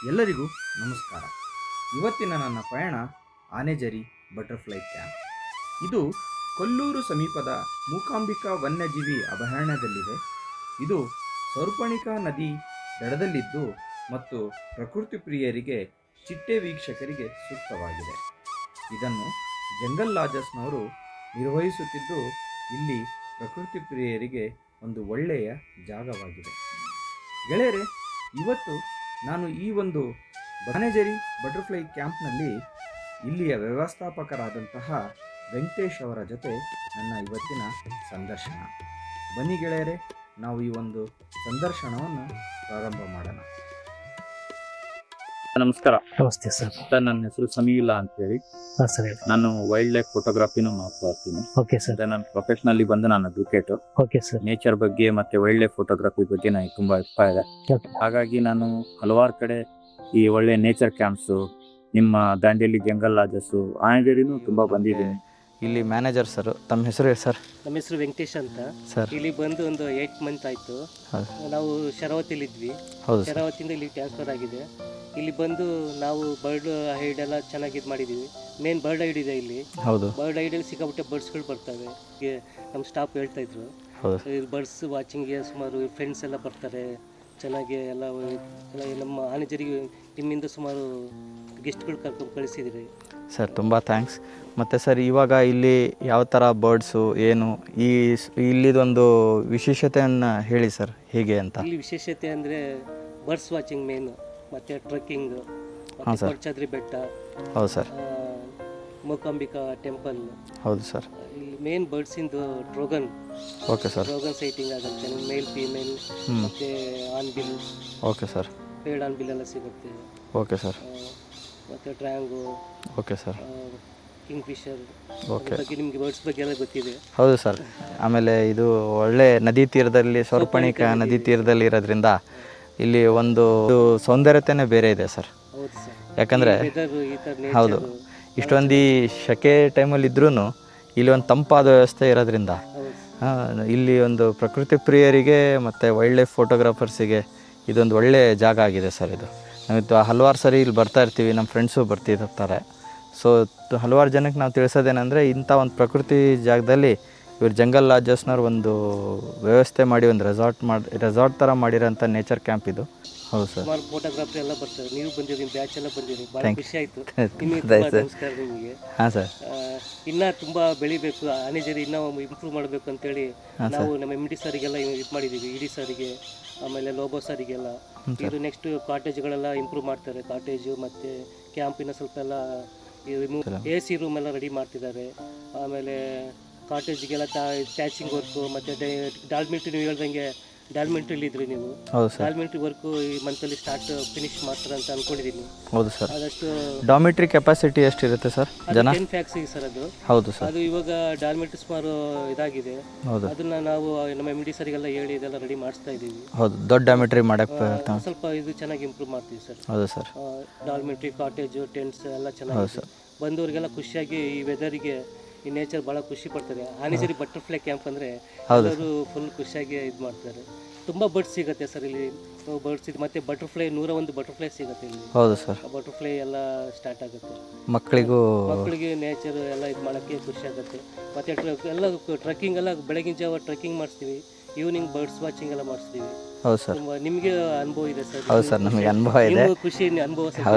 ಎಲ್ಲರಿಗೂ ನಮಸ್ಕಾರ. ಇವತ್ತಿನ ನನ್ನ ಪಯಣ ಆನೆಜರಿ ಬಟರ್ಫ್ಲೈ ಕ್ಯಾಂಪ್. ಇದು ಕೊಲ್ಲೂರು ಸಮೀಪದ ಮೂಕಾಂಬಿಕಾ ವನ್ಯಜೀವಿ ಅಭಯಾರಣ್ಯದಲ್ಲಿದೆ. ಇದು ಸೌರ್ಪಣಿಕಾ ನದಿ ದಡದಲ್ಲಿದ್ದು ಮತ್ತು ಪ್ರಕೃತಿ ಪ್ರಿಯರಿಗೆ ಚಿಟ್ಟೆ ವೀಕ್ಷಕರಿಗೆ ಸೂಕ್ತವಾಗಿದೆ. ಇದನ್ನು ಜಂಗಲ್ ಲಾಜರ್ಸ್ನವರು ನಿರ್ವಹಿಸುತ್ತಿದ್ದು ಇಲ್ಲಿ ಪ್ರಕೃತಿ ಪ್ರಿಯರಿಗೆ ಒಂದು ಒಳ್ಳೆಯ ಜಾಗವಾಗಿದೆ. ಗೆಳೆಯರೆ, ಇವತ್ತು ನಾನು ಈ ಒಂದು ಆನೆಜರಿ ಬಟರ್ಫ್ಲೈ ಕ್ಯಾಂಪ್ನಲ್ಲಿ ಇಲ್ಲಿಯ ವ್ಯವಸ್ಥಾಪಕರಾದಂತಹ ವೆಂಕಟೇಶ್ ಅವರ ಜೊತೆ ನನ್ನ ಇವತ್ತಿನ ಸಂದರ್ಶನ. ಬನ್ನಿ ಗೆಳೆಯರೆ, ನಾವು ಈ ಒಂದು ಸಂದರ್ಶನವನ್ನು ಪ್ರಾರಂಭ ಮಾಡೋಣ. ನಮಸ್ಕಾರ. ನಮಸ್ತೆ ಸರ್. ನನ್ನ ಹೆಸರು ಸಮೀಲ ಅಂತೇಳಿ. ಸರ್, ನಾನು ವೈಲ್ಡ್ ಲೈಫ್ ಫೋಟೋಗ್ರಫಿನೂ ಮಾಡ್ತಾ ಇರ್ತೀನಿ. Okay sir. ನಾನು ಪ್ರೊಫೆಷನಲ್ಲಿ ಬಂದು ನಾನು ಅಡ್ವೊಕೇಟ್. Okay sir. ನೇಚರ್ ಬಗ್ಗೆ ಮತ್ತೆ ವೈಲ್ಡ್ ಲೈಫ್ ಫೋಟೋಗ್ರಫಿ ಬಗ್ಗೆ ನನಗೆ ತುಂಬಾ ಇಷ್ಟ ಇದೆ. ಹಾಗಾಗಿ ನಾನು ಹಲವಾರು ಕಡೆ ಈ ಒಳ್ಳೆ ನೇಚರ್ ಕ್ಯಾಂಪ್ಸು, ನಿಮ್ಮ ದಾಂಡೇಲಿ ಜಂಗಲ್ ಲಾಜಸ್ಸು, ಆನೆಜರಿನೂ ತುಂಬಾ ಬಂದಿದ್ದೀನಿ. ಇಲ್ಲಿ ಮ್ಯಾನೇಜರ್ ಸರ್, ತಮ್ಮ ಹೆಸರು ಹೇಳಿ ಸರ್? ನಮ್ಮ ಹೆಸರು ವೆಂಕಟೇಶ್ ಅಂತ ಸರ್. ಇಲ್ಲಿ ಬಂದು ಒಂದು 8 ಮಂತ್ ಆಯಿತು. ನಾವು ಶರಾವತಿಲಿದ್ವಿ. ಶರಾವತಿಯಿಂದ ಇಲ್ಲಿ ಟ್ರಾನ್ಸ್ಫರ್ ಆಗಿದೆ. ಇಲ್ಲಿ ಬಂದು ನಾವು ಬರ್ಡ್ ಹೈಡ್ ಎಲ್ಲ ಚೆನ್ನಾಗಿ ಇದು ಮಾಡಿದ್ದೀವಿ. ಮೇನ್ ಬರ್ಡ್ ಹೈಡ್ ಇದೆ ಇಲ್ಲಿ. ಹೌದು. ಬರ್ಡ್ ಹೈಡಲ್ಲಿ ಸಿಕ್ಕಾಪಟ್ಟೆ ಬರ್ಡ್ಸ್ಗಳು ಬರ್ತವೆ. ನಮ್ಮ ಸ್ಟಾಫ್ ಹೇಳ್ತಾ ಇದ್ರು, ಬರ್ಡ್ಸ್ ವಾಚಿಂಗ್ಗೆ ಸುಮಾರು ಫ್ರೆಂಡ್ಸ್ ಎಲ್ಲ ಬರ್ತಾರೆ. ಚೆನ್ನಾಗಿ ಎಲ್ಲ ನಮ್ಮ ಆನೆಜರಿಗೆ ನಿಮ್ಮಿಂದ ಸುಮಾರು ಗೆಸ್ಟ್ಗಳು ಕರ್ಕೊಂಡು ಕಳಿಸಿದಿರಿ ಸರ್. ತುಂಬ ಥ್ಯಾಂಕ್ಸ್. ಮತ್ತು ಸರ್, ಇವಾಗ ಇಲ್ಲಿ ಯಾವ ಥರ ಬರ್ಡ್ಸು ಏನು ಇಲ್ಲಿದೊಂದು ವಿಶೇಷತೆಯನ್ನು ಹೇಳಿ ಸರ್, ಹೇಗೆ ಅಂತ. ಇಲ್ಲಿ ವಿಶೇಷತೆ ಅಂದರೆ ಬರ್ಡ್ಸ್ ವಾಚಿಂಗ್ ಮೇನು, ಮತ್ತು ಟ್ರೆಕ್ಕಿಂಗ್, ಕೊಡಚಾದ್ರಿ ಬೆಟ್ಟ. ಹೌದು ಸರ್. ಮೂಕಾಂಬಿಕಾ ಟೆಂಪಲ್. ಹೌದು ಸರ್. ಇಲ್ಲಿ ಮೇನ್ ಬರ್ಡ್ಸಿಂದು trogon. Okay sir. Trogon sighting ಆಗುತ್ತೆ. ಮೇಲ್ ಫೀಮೇಲ್ ಮತ್ತು hornbill. Okay sir. Pied hornbill ಎಲ್ಲ ಸಿಗುತ್ತೆ. Okay sir. ಮತ್ತು ಟ್ರ್ಯಾಂಗು. Okay sir. Kingfisher. Okay. ಬಗ್ಗೆ ನಿಮಗೆ ಬರ್ಡ್ಸ್ ಬಗ್ಗೆ ಎಲ್ಲ ಗೊತ್ತಿದೆ. ಹೌದು ಸರ್. ಆಮೇಲೆ ಇದು ಒಳ್ಳೆ ನದಿ ತೀರದಲ್ಲಿ, ಸೌರ್ಪಣಿಕಾ ನದಿ ತೀರದಲ್ಲಿ ಇರೋದ್ರಿಂದ ಇಲ್ಲಿ ಒಂದು ಸೌಂದರ್ಯತೆನೇ ಬೇರೆ ಇದೆ ಸರ್. ಹೌದು ಸರ್. ಯಾಕಂದರೆ ಹೌದು, ಇಷ್ಟೊಂದು ಈ ಶೆಕೆ ಟೈಮಲ್ಲಿ ಇದ್ರೂ ಇಲ್ಲಿ ಒಂದು ತಂಪಾದ ವ್ಯವಸ್ಥೆ ಇರೋದ್ರಿಂದ ಇಲ್ಲಿ ಒಂದು ಪ್ರಕೃತಿ ಪ್ರಿಯರಿಗೆ ಮತ್ತು ವೈಲ್ಡ್ ಲೈಫ್ ಫೋಟೋಗ್ರಾಫರ್ಸಿಗೆ ಇದೊಂದು ಒಳ್ಳೆಯ ಜಾಗ ಆಗಿದೆ ಸರ್. ಇದು ನಾವು ಹಲವಾರು ಸರಿ ಇಲ್ಲಿ ಬರ್ತಾ ಇರ್ತೀವಿ, ನಮ್ಮ ಫ್ರೆಂಡ್ಸು ಬರ್ತಿರ್ತಾರೆ. ಸೊ ಹಲವಾರು ಜನಕ್ಕೆ ನಾವು ತಿಳಿಸೋದೇನೆಂದರೆ, ಇಂಥ ಒಂದು ಪ್ರಕೃತಿ ಜಾಗದಲ್ಲಿ ಇವ್ರು ಜಂಗಲ್ ಲಾಜರ್ಸ್ನವ್ರು ಒಂದು ವ್ಯವಸ್ಥೆ ಮಾಡಿ ಒಂದು ರೆಸಾರ್ಟ್ ಥರ ಮಾಡಿರೋಂಥ ನೇಚರ್ ಕ್ಯಾಂಪ್ ಇದು. ಹೌದು ಸರ್. ಸುಮಾರು ಫೋಟೋಗ್ರಾಫರ್ ಎಲ್ಲ ಬರ್ತಾರೆ. ನೀವು ಬಂದಿರಿ, ಬ್ಯಾಚ್ ಎಲ್ಲ ಬಂದಿರಿ. ಭಾಳ ಖುಷಿ ಆಯಿತು. ನಮಸ್ಕಾರ ನಿಮಗೆ. ಹಾಂ ಸರ್. ಇನ್ನೂ ತುಂಬ ಬೆಳಿಬೇಕು, ಆನೆಜರಿ ಇನ್ನೂ ಇಂಪ್ರೂವ್ ಮಾಡಬೇಕು ಅಂತೇಳಿ ನಾವು ನಮ್ಮ MD ಸರಿಗೆಲ್ಲ ಇದು ಮಾಡಿದ್ದೀವಿ. ED ಸರಿಗೆ, ಆಮೇಲೆ ಲೋಬೋ ಸರಿಗೆಲ್ಲ. ಇದು ನೆಕ್ಸ್ಟ್ ಕಾಟೇಜ್ಗಳೆಲ್ಲ ಇಂಪ್ರೂವ್ ಮಾಡ್ತಾರೆ. ಕಾಟೇಜು ಮತ್ತು ಕ್ಯಾಂಪಿನ ಸ್ವಲ್ಪ ಎಲ್ಲ AC ರೂಮ್ ಎಲ್ಲ ರೆಡಿ ಮಾಡ್ತಿದ್ದಾರೆ. ಆಮೇಲೆ ಕಾಟೇಜ್ಗೆಲ್ಲ ಟ್ಯಾಚಿಂಗ್ ವರ್ಕು ಮತ್ತು ಡಾಲ್ಮೆಂಟ್ರಿ, ನೀವು ಹೇಳ್ದಂಗೆ ಡಾಲ್ಮೆಂಟ್ರಿಲಿ ಇದ್ರಿ ನೀವು. ಡಾಲ್ಮೆಂಟ್ರಿ ವರ್ಕು ಈ ಮಂತಲ್ಲಿ ಫಿನಿಶ್ ಮಾಡ್ತಾರೆ ಅಂತ ಅನ್ಕೊಂಡಿದ್ದೀನಿ. ಹೌದು ಸರ್. ಅದಷ್ಟು ಡಾರ್ಮೆಟ್ರಿ ಕೆಪಾಸಿಟಿ ಎಷ್ಟಿರುತ್ತೆ ಸರ್? ಜನ 10 ಫ್ಯಾಕ್ಸ್ ಸರ್ ಅದು. ಹೌದು ಸರ್. ಅದು ಇವಾಗ ಡಾಲ್ಮೆಂಟ್ರಿ ಸುಮಾರು ಇದಾಗಿದೆ. ಹೌದು. ಅದನ್ನ ನಾವು ನಮ್ಮ MD ಸರಿಗೆಲ್ಲ ಹೇಳಿ ಇದೆಲ್ಲ ರೆಡಿ ಮಾಡಿಸ್ತಾ ಇದ್ದೀವಿ. ಹೌದು, ದೊಡ್ಡ ಡಾರ್ಮೆಟ್ರಿ ಮಾಡಕ್ಕೆ ಸ್ವಲ್ಪ ಇದು ಚೆನ್ನಾಗಿ ಇಂಪ್ರೂವ್ ಮಾಡ್ತೀವಿ ಸರ್. ಹೌದು ಸರ್. ಡಾಲ್ಮೆಂಟ್ರಿ, ಕಾಟೇಜು, ಟೆಂಟ್ಸ್ ಎಲ್ಲ ಚೆನ್ನಾಗಿ ಬಂದವರಿಗೆಲ್ಲ ಖುಷಿಯಾಗಿ ಈ ವೆದರಿಗೆ ಈ ನೇಚರ್ ಭಾಳ ಖುಷಿ ಪಡ್ತಾರೆ. ಆನೆಜರಿ ಬಟರ್ಫ್ಲೈ ಕ್ಯಾಂಪ್ ಅಂದರೆ ಎಲ್ಲರೂ ಫುಲ್ ಖುಷಿಯಾಗಿ ಇದು ಮಾಡ್ತಾರೆ. ತುಂಬ ಬರ್ಡ್ಸ್ ಸಿಗುತ್ತೆ ಸರ್ ಇಲ್ಲಿ. ಬರ್ಡ್ಸ್ ಇದು ಮತ್ತು ಬಟರ್ಫ್ಲೈ 101 ಬಟರ್ಫ್ಲೈ ಸಿಗುತ್ತೆ ಇಲ್ಲಿ. ಹೌದು ಸರ್. ಬಟರ್ಫ್ಲೈ ಎಲ್ಲ ಸ್ಟಾರ್ಟ್ ಆಗುತ್ತೆ. ಮಕ್ಕಳಿಗೆ ನೇಚರ್ ಎಲ್ಲ ಇದು ಮಾಡೋಕ್ಕೆ ಖುಷಿ ಆಗುತ್ತೆ. ಮತ್ತು ಎಲ್ಲ ಟ್ರೆಕ್ಕಿಂಗ್ ಎಲ್ಲ ಬೆಳಗಿನ ಜಾವ ಟ್ರೆಕ್ಕಿಂಗ್ ಮಾಡಿಸ್ತೀವಿ. ಈವ್ನಿಂಗ್ ಬರ್ಡ್ಸ್ ವಾಚಿಂಗ್ ಎಲ್ಲ ಮಾಡಿಸ್ತೀವಿ. ಹೌದು ಸರ್. ತುಂಬ ನಿಮಗೆ ಅನುಭವ ಇದೆ ಸರ್. ಹೌದು ಸರ್, ನಮಗೆ ಅನುಭವ ಇದೆ. ಖುಷಿ ಅನುಭವ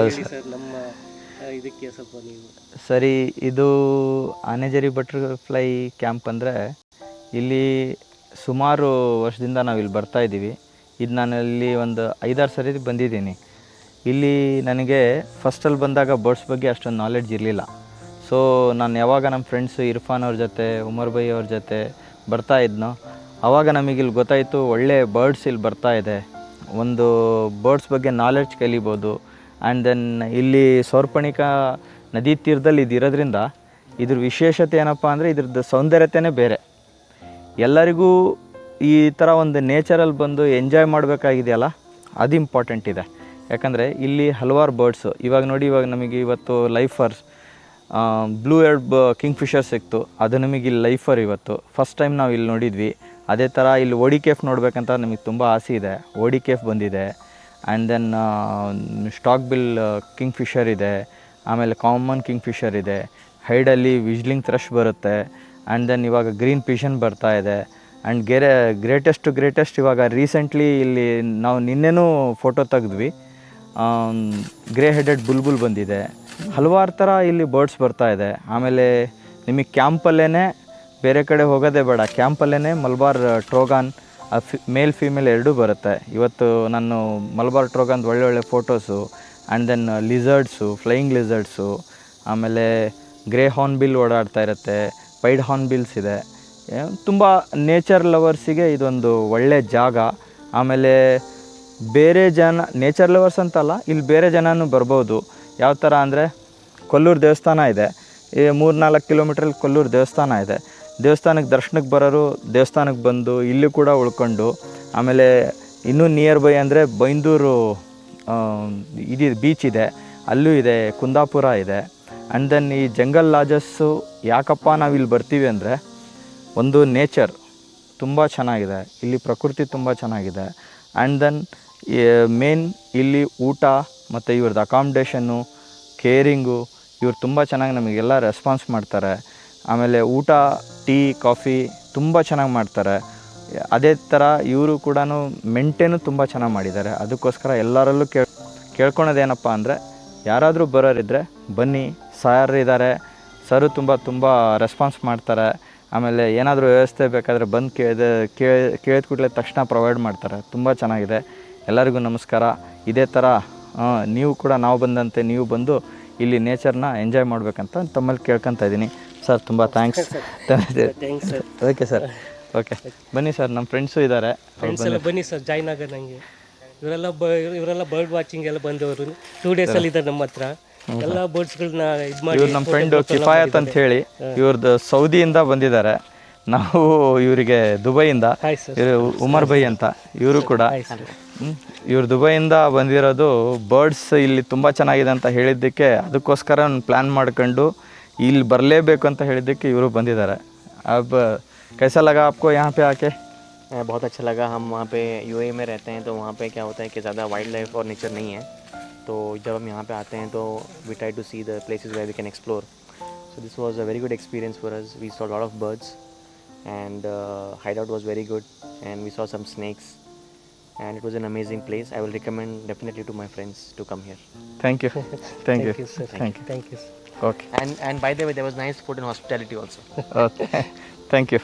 ಸರ್ ನಮ್ಮ ಇದಕ್ಕೆ ಸ್ವಲ್ಪ ನೀವು. ಸರಿ, ಇದು ಆನೆಜರಿ ಬಟರ್ಫ್ಲೈ ಕ್ಯಾಂಪ್ ಅಂದರೆ ಇಲ್ಲಿ ಸುಮಾರು ವರ್ಷದಿಂದ ನಾವು ಇಲ್ಲಿ ಬರ್ತಾ ಇದ್ದೀವಿ. ಇದು ನಾನು ಇಲ್ಲಿ ಒಂದು 5-6 ಸರಿ ಬಂದಿದ್ದೀನಿ. ಇಲ್ಲಿ ನನಗೆ ಫಸ್ಟಲ್ಲಿ ಬಂದಾಗ ಬರ್ಡ್ಸ್ ಬಗ್ಗೆ ಅಷ್ಟೊಂದು ನಾಲೆಡ್ಜ್ ಇರಲಿಲ್ಲ. ಸೊ ನಾನು ಯಾವಾಗ ನಮ್ಮ ಫ್ರೆಂಡ್ಸು ಇರ್ಫಾನ್ ಅವ್ರ ಜೊತೆ, ಉಮರ್ ಬೈ ಅವ್ರ ಜೊತೆ ಬರ್ತಾ ಇದ್ನೋ ಆವಾಗ ನಮಗಿಲ್ಲಿ ಗೊತ್ತಾಯಿತು, ಒಳ್ಳೆ ಬರ್ಡ್ಸ್ ಇಲ್ಲಿ ಬರ್ತಾ ಇದೆ, ಒಂದು ಬರ್ಡ್ಸ್ ಬಗ್ಗೆ ನಾಲೆಡ್ಜ್ ಕಲಿಬೋದು. ಆ್ಯಂಡ್ ದೆನ್ ಇಲ್ಲಿ ಸೌರ್ಪಣಿಕಾ ನದಿ ತೀರದಲ್ಲಿ ಇದಿರೋದ್ರಿಂದ ಇದ್ರ ವಿಶೇಷತೆ ಏನಪ್ಪ ಅಂದರೆ ಇದ್ರದ್ದು ಸೌಂದರ್ಯತೆಯೇ ಬೇರೆ. ಎಲ್ಲರಿಗೂ ಈ ಥರ ಒಂದು ನೇಚರಲ್ಲಿ ಬಂದು ಎಂಜಾಯ್ ಮಾಡಬೇಕಾಗಿದೆಯಲ್ಲ, ಅದು ಇಂಪಾರ್ಟೆಂಟ್ ಇದೆ. ಯಾಕಂದರೆ ಇಲ್ಲಿ ಹಲವಾರು ಬರ್ಡ್ಸು ಇವಾಗ ನೋಡಿ, ಇವಾಗ ನಮಗೆ ಇವತ್ತು ಲೈಫರ್ಸ್ ಬ್ಲೂ ಏರ್ಡ್ ಕಿಂಗ್ ಫಿಶರ್ ಸಿಕ್ತು. ಅದು ನಮಗೆ ಇಲ್ಲಿ ಲೈಫರ್ ಇವತ್ತು ಫಸ್ಟ್ ಟೈಮ್ ನಾವು ಇಲ್ಲಿ ನೋಡಿದ್ವಿ. ಅದೇ ಥರ ಇಲ್ಲಿ ಓಡಿ ಕೇಫ್ ನೋಡಬೇಕಂತ ನಮಗೆ ತುಂಬ ಆಸೆ ಇದೆ. ಓಡಿ ಕೇಫ್ ಬಂದಿದೆ. And then stork bill kingfisher ಇದೆ, ಆಮೇಲೆ ಕಾಮನ್ ಕಿಂಗ್ಫಿಷರ್ ಇದೆ, ಹೈಡಲ್ಲಿ ವಿಜ್ಲಿಂಗ್ ಥ್ರಶ್ ಬರುತ್ತೆ, ಆ್ಯಂಡ್ ದೆನ್ ಇವಾಗ ಗ್ರೀನ್ ಪಿಷನ್ ಬರ್ತಾ ಇದೆ. ಆ್ಯಂಡ್ ಗ್ರೇಟೆಸ್ಟ್ ಇವಾಗ ರೀಸೆಂಟ್ಲಿ ಇಲ್ಲಿ ನಾವು ನಿನ್ನೆನೂ ಫೋಟೋ ತೆಗೆದ್ವಿ, ಗ್ರೇ ಹೆಡೆಡ್ ಬುಲ್ಬುಲ್ ಬಂದಿದೆ. ಹಲವಾರು ಥರ ಇಲ್ಲಿ ಬರ್ಡ್ಸ್ ಬರ್ತಾ ಇದೆ. ಆಮೇಲೆ ನಿಮಗೆ ಕ್ಯಾಂಪಲ್ಲೇ ಬೇರೆ ಕಡೆ ಹೋಗೋದೇ ಬೇಡ, ಕ್ಯಾಂಪಲ್ಲೇ ಮಲಬಾರ್ ಟ್ರೋಗಾನ್ ಮೇಲ್ ಫೀಮೇಲ್ ಎರಡೂ ಬರುತ್ತೆ. ಇವತ್ತು ನಾನು ಮಲಬಾರ್ ಟ್ರೋಗಾನ್ದು ಒಳ್ಳೊಳ್ಳೆ ಫೋಟೋಸು, ಆ್ಯಂಡ್ ದೆನ್ ಲಿಝರ್ಡ್ಸು, ಫ್ಲೈಯಿಂಗ್ ಲಿಝರ್ಡ್ಸು, ಆಮೇಲೆ ಗ್ರೇ ಹಾರ್ನ್ಬಿಲ್ ಓಡಾಡ್ತಾ ಇರುತ್ತೆ, ವೈಡ್ ಹಾರ್ನ್ಬಿಲ್ಸ್ ಇದೆ. ತುಂಬ ನೇಚರ್ ಲವರ್ಸಿಗೆ ಇದೊಂದು ಒಳ್ಳೆ ಜಾಗ. ಆಮೇಲೆ ಬೇರೆ ಜನ ನೇಚರ್ ಲವರ್ಸ್ ಅಂತಲ್ಲ, ಇಲ್ಲಿ ಬೇರೆ ಜನನೂ ಬರ್ಬೋದು. ಯಾವ ಥರ ಅಂದರೆ ಕೊಲ್ಲೂರು ದೇವಸ್ಥಾನ ಇದೆ, 3-4 ಕಿಲೋಮೀಟ್ರಲ್ಲಿ ಕೊಲ್ಲೂರು ದೇವಸ್ಥಾನ ಇದೆ. ದೇವಸ್ಥಾನಕ್ಕೆ ದರ್ಶನಕ್ಕೆ ಬರೋರು ದೇವಸ್ಥಾನಕ್ಕೆ ಬಂದು ಇಲ್ಲಿ ಕೂಡ ಉಳ್ಕೊಂಡು, ಆಮೇಲೆ ಇನ್ನೂ ನಿಯರ್ ಬೈ ಅಂದರೆ ಬೈಂದೂರು ಇದು ಬೀಚ್ ಇದೆ, ಅಲ್ಲೂ ಇದೆ, ಕುಂದಾಪುರ ಇದೆ. ಆ್ಯಂಡ್ ದೆನ್ ಈ ಜಂಗಲ್ ಲಾಜಸ್ಸು ಯಾಕಪ್ಪ ನಾವು ಇಲ್ಲಿ ಬರ್ತೀವಿ ಅಂದರೆ, ಒಂದು ನೇಚರ್ ತುಂಬ ಚೆನ್ನಾಗಿದೆ, ಇಲ್ಲಿ ಪ್ರಕೃತಿ ತುಂಬ ಚೆನ್ನಾಗಿದೆ. ಆ್ಯಂಡ್ ದೆನ್ ಮೇನ್ ಇಲ್ಲಿ ಊಟ ಮತ್ತು ಇವ್ರದ್ದು ಅಕಾಮಿಡೇಷನ್ನು, ಕೇರಿಂಗು, ಇವ್ರು ತುಂಬ ಚೆನ್ನಾಗಿ ನಮಗೆಲ್ಲ ರೆಸ್ಪಾನ್ಸ್ ಮಾಡ್ತಾರೆ. ಆಮೇಲೆ ಊಟ, ಟೀ, ಕಾಫಿ ತುಂಬ ಚೆನ್ನಾಗಿ ಮಾಡ್ತಾರೆ. ಅದೇ ಥರ ಇವರು ಕೂಡ ಮೆಂಟೇನು ತುಂಬ ಚೆನ್ನಾಗಿ ಮಾಡಿದ್ದಾರೆ. ಅದಕ್ಕೋಸ್ಕರ ಎಲ್ಲರಲ್ಲೂ ಕೇಳ್ಕೊಳೋದೇನಪ್ಪ ಅಂದರೆ, ಯಾರಾದರೂ ಬರೋರಿದ್ದರೆ ಬನ್ನಿ, ಸರ್ ಇದ್ದಾರೆ, ಸರು ತುಂಬ ರೆಸ್ಪಾನ್ಸ್ ಮಾಡ್ತಾರೆ. ಆಮೇಲೆ ಏನಾದರೂ ವ್ಯವಸ್ಥೆ ಬೇಕಾದರೆ ಬಂದು ಕೇಳಿದ ಕೂಡಲೇ ತಕ್ಷಣ ಪ್ರೊವೈಡ್ ಮಾಡ್ತಾರೆ. ತುಂಬ ಚೆನ್ನಾಗಿದೆ. ಎಲ್ಲರಿಗೂ ನಮಸ್ಕಾರ. ಇದೇ ಥರ ನೀವು ಕೂಡ ನಾವು ಬಂದಂತೆ ನೀವು ಬಂದು ಇಲ್ಲಿ ನೇಚರ್ನ ಎಂಜಾಯ್ ಮಾಡಬೇಕಂತ ತಮ್ಮಲ್ಲಿ ಕೇಳ್ಕೊತಾ ಇದ್ದೀನಿ. ಸರ್ ತುಂಬ ಥ್ಯಾಂಕ್ಸ್. ಓಕೆ ಸರ್, ಓಕೆ ಬನ್ನಿ ಸರ್, ನಮ್ಮ ಫ್ರೆಂಡ್ಸು ಇದ್ದಾರೆ, ಫ್ರೆಂಡ್ಸ್ ಎಲ್ಲ ಬನ್ನಿ ಸರ್, ಜಾಯ್ನ್ ಆಗ ನನಗೆ. ಇವರೆಲ್ಲ ಬರ್ಡ್ ವಾಚಿಂಗ್ ಎಲ್ಲ ಬಂದವರು 2 ಡೇಸಲ್ಲಿ ಇದ್ದಾರೆ ನಮ್ಮ ಹತ್ರ. ಎಲ್ಲ ಬರ್ಡ್ಸ್ಗಳನ್ನ ಇದು ಮಾಡಿ. ಇವ್ರು ನಮ್ಮ ಫ್ರೆಂಡು ಕಿಫಾಯತ್ ಅಂತ ಹೇಳಿ, ಇವ್ರದ್ದು ಸೌದಿಯಿಂದ ಬಂದಿದ್ದಾರೆ. ನಾವು ಇವರಿಗೆ ದುಬೈಯಿಂದ, ಇವರು ಉಮರ್ ಬೈ ಅಂತ ಇವರು ಕೂಡ. ಇವ್ರು ದುಬೈಯಿಂದ ಬಂದಿರೋದು ಬರ್ಡ್ಸ್ ಇಲ್ಲಿ ತುಂಬ ಚೆನ್ನಾಗಿದೆ ಅಂತ ಹೇಳಿದ್ದಕ್ಕೆ, ಅದಕ್ಕೋಸ್ಕರ ಪ್ಲ್ಯಾನ್ ಮಾಡ್ಕೊಂಡು ಇಲ್ಲಿ ಬರಲೇಬೇಕು ಅಂತ ಹೇಳಿದ್ದಕ್ಕೆ ಇವರು ಬಂದಿದ್ದಾರೆ. अब कैसा लगा आपको यहाँ पे आके? बहुत अच्छा लगा. हम वहाँ पे यूएई में रहते हैं, तो वहाँ पे क्या होता है कि ज़्यादा वाइल्ड लाइफ और नेचर नहीं है. तो जब हम यहाँ पे आते हैं तो we try to see the places where we can explore. So this was a very good experience for us. We saw a lot of birds and hideout was very good, and we saw some snakes, and it was an amazing place. I will recommend definitely to my friends to come here. Thank you. Thank you. sir. Thank you. Thank you sir. Okay. And by the way, there was nice food and hospitality also. Okay. Thank you.